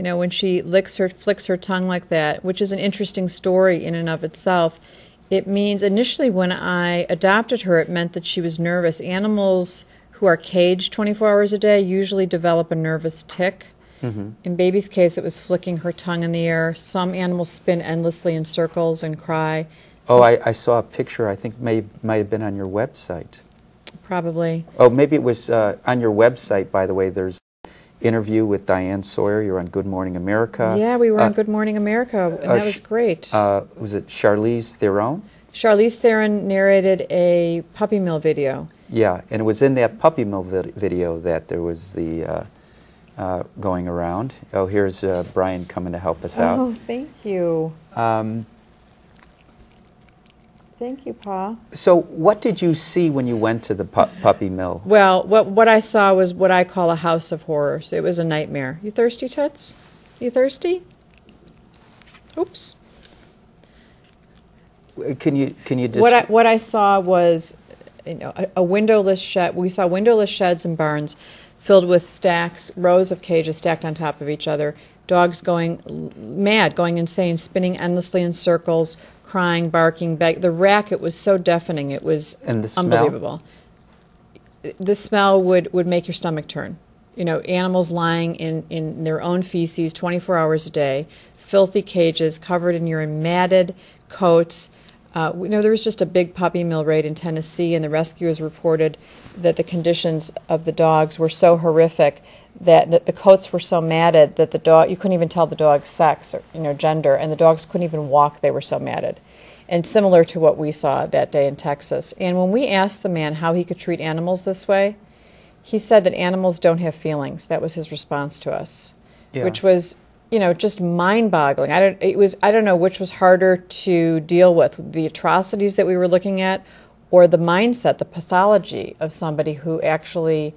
You know, when she flicks her tongue like that, which is an interesting story in and of itself. It means initially when I adopted her, it meant that she was nervous. Animals who are caged 24 hours a day usually develop a nervous tic. In Baby's case, it was flicking her tongue in the air. Some animals spin endlessly in circles and cry. I saw a picture, I think might have been on your website. Probably. Oh, maybe it was on your website, by the way. There's an interview with Diane Sawyer. You're on Good Morning America. Yeah, we were on Good Morning America, and that was great. Was it Charlize Theron? Charlize Theron narrated a Puppy Mill video. Yeah, and it was in that Puppy Mill video that there was the going around. Oh, here's Brian coming to help us out. Oh, thank you. Thank you, Pa. So what did you see when you went to the Puppy Mill? Well, what I saw was what I call a house of horrors. It was a nightmare. You thirsty, Toots? You thirsty? Oops. Can you just... What I saw was, you know, a windowless shed. We saw windowless sheds and barns filled with rows of cages stacked on top of each other. Dogs going mad, going insane, spinning endlessly in circles, crying, barking, the racket was so deafening. It was unbelievable. The smell would make your stomach turn. You know, animals lying in their own feces 24 hours a day, filthy cages covered in urine, matted coats. You know, there was just a big puppy mill raid in Tennessee, and the rescuers reported that the conditions of the dogs were so horrific that the coats were so matted that you couldn't even tell the dog's sex or, you know, gender, and the dogs couldn't even walk. They were so matted. And similar to what we saw that day in Texas. And when we asked the man how he could treat animals this way, he said that animals don't have feelings. That was his response to us, which was, you know, just mind-boggling. I don't know which was harder to deal with, the atrocities that we were looking at, or the mindset, the pathology of somebody who actually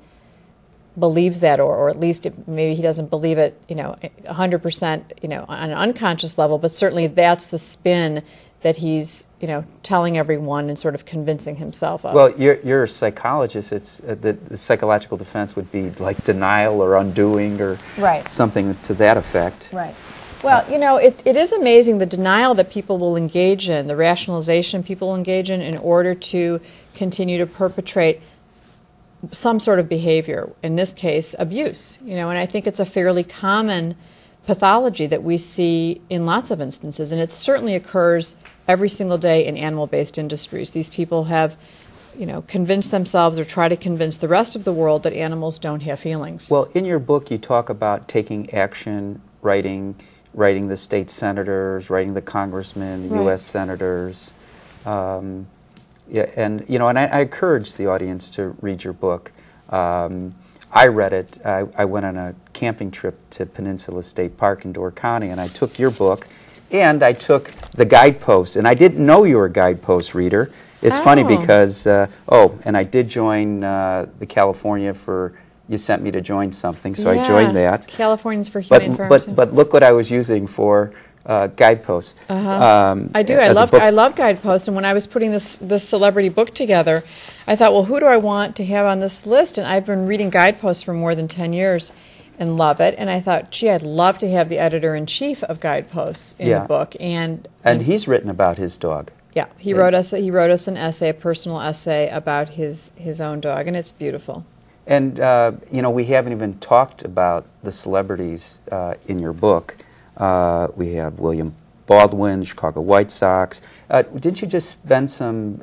believes that, or at least maybe he doesn't believe it, you know, 100%, you know, on an unconscious level, but certainly that's the spin that he's, you know, telling everyone and sort of convincing himself of. Well, you're a psychologist. It's the psychological defense would be like denial or undoing or something to that effect. Right. Well, you know, it is amazing the denial that people will engage in, the rationalization people will engage in order to continue to perpetrate some sort of behavior, in this case, abuse. You know, and I think it's a fairly common pathology that we see in lots of instances, and it certainly occurs every single day in animal-based industries. These people have, you know, convinced themselves or try to convince the rest of the world that animals don't have feelings. Well, in your book, you talk about taking action, writing the state senators, writing the congressmen, the U.S. senators. Yeah, and you know, and I encourage the audience to read your book. I read it. I went on a camping trip to Peninsula State Park in Door County, and I took your book, and I took the guideposts. And I didn't know you were a guidepost reader. It's funny because, and I did join the California you sent me to join something, so I joined that. Californians for Humane Pharmacy. But look what I was using for guideposts. I do. I love guideposts. And when I was putting this celebrity book together, I thought, well, who do I want to have on this list? And I've been reading guideposts for more than 10 years and love it. And I thought, gee, I'd love to have the editor-in-chief of guideposts in the book. And he's written about his dog. Yeah, he wrote us an essay, a personal essay about his own dog, and it's beautiful. And you know, we haven't even talked about the celebrities in your book. We have William Baldwin, Chicago White Sox. Didn't you just spend some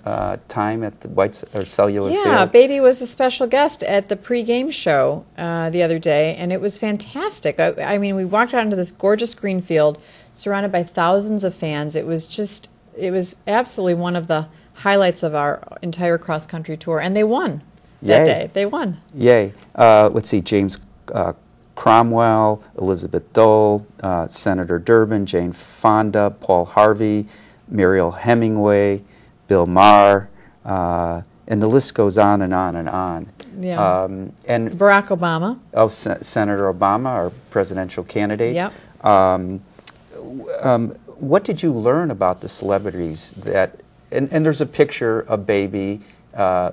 time at the Cellular Field? Yeah, Baby was a special guest at the pregame show the other day, and it was fantastic. I mean, we walked out into this gorgeous green field, surrounded by thousands of fans. It was absolutely one of the highlights of our entire cross-country tour, and they won that day. They won. Yay. Let's see, James Cromwell, Elizabeth Dole, Senator Durbin, Jane Fonda, Paul Harvey, Muriel Hemingway, Bill Maher, and the list goes on and on and on. Yeah. And Barack Obama. Oh, Senator Obama, our presidential candidate. Yep. What did you learn about the celebrities that, and there's a picture of Baby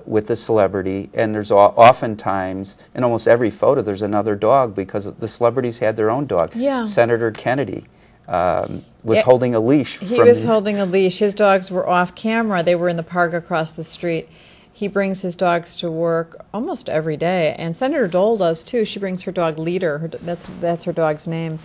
with the celebrity, and there's oftentimes, in almost every photo, there's another dog because the celebrities had their own dog. Yeah. Senator Kennedy was holding a leash. He was holding a leash. His dogs were off camera. They were in the park across the street. He brings his dogs to work almost every day, and Senator Dole does too. She brings her dog Leader. That's her dog's name,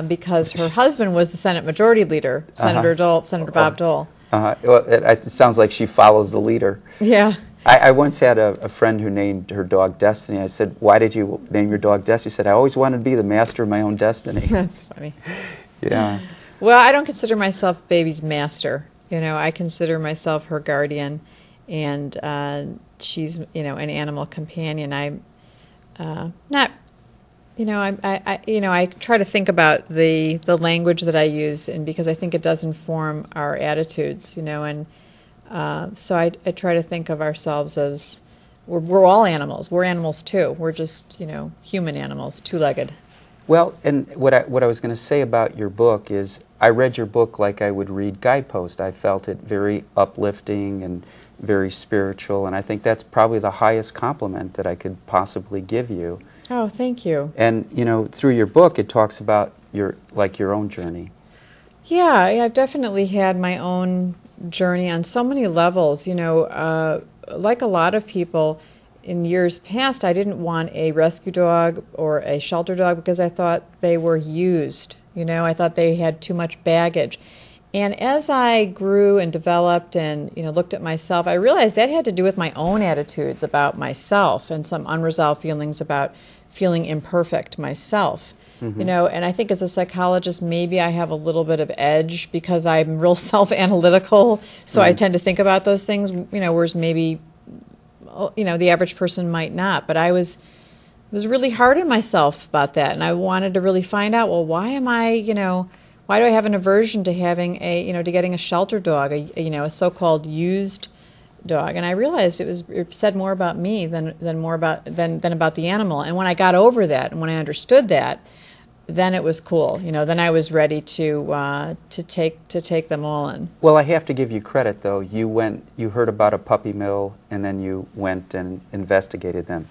because her husband was the Senate Majority Leader, Senator Dole, Senator Bob Dole. Well, it sounds like she follows the leader. Yeah. I once had a friend who named her dog Destiny. I said, "Why did you name your dog Destiny?" She said, "I always wanted to be the master of my own destiny." That's funny. Yeah. Well, I don't consider myself baby's master. I consider myself her guardian, and she's an animal companion. I'm not. I try to think about the language that I use, and because I think it does inform our attitudes, and so I try to think of ourselves as we're all animals. We're animals too. We're just human animals, two-legged. Well, and what I was going to say about your book is I read your book like I would read Guidepost. I felt it very uplifting and very spiritual, and I think that's probably the highest compliment that I could possibly give you. Oh, thank you. And through your book, it talks about your own journey. Yeah, I've definitely had my own journey on so many levels. Like a lot of people in years past, I didn't want a rescue dog or a shelter dog because I thought they were used. I thought they had too much baggage. And as I grew and developed and looked at myself, I realized that had to do with my own attitudes about myself and some unresolved feelings about feeling imperfect myself. Mm-hmm. And I think as a psychologist, maybe I have a little bit of edge because I'm real self-analytical, so I tend to think about those things, whereas maybe, the average person might not. But I was really hard on myself about that, and I wanted to really find out, well, why do I have an aversion to having to getting a shelter dog, a so-called used dog? And I realized it said more about me than about the animal. And when I got over that, and when I understood that, then it was cool. Then I was ready to take them all in. Well, I have to give you credit, though. You heard about a puppy mill, and then you went and investigated them.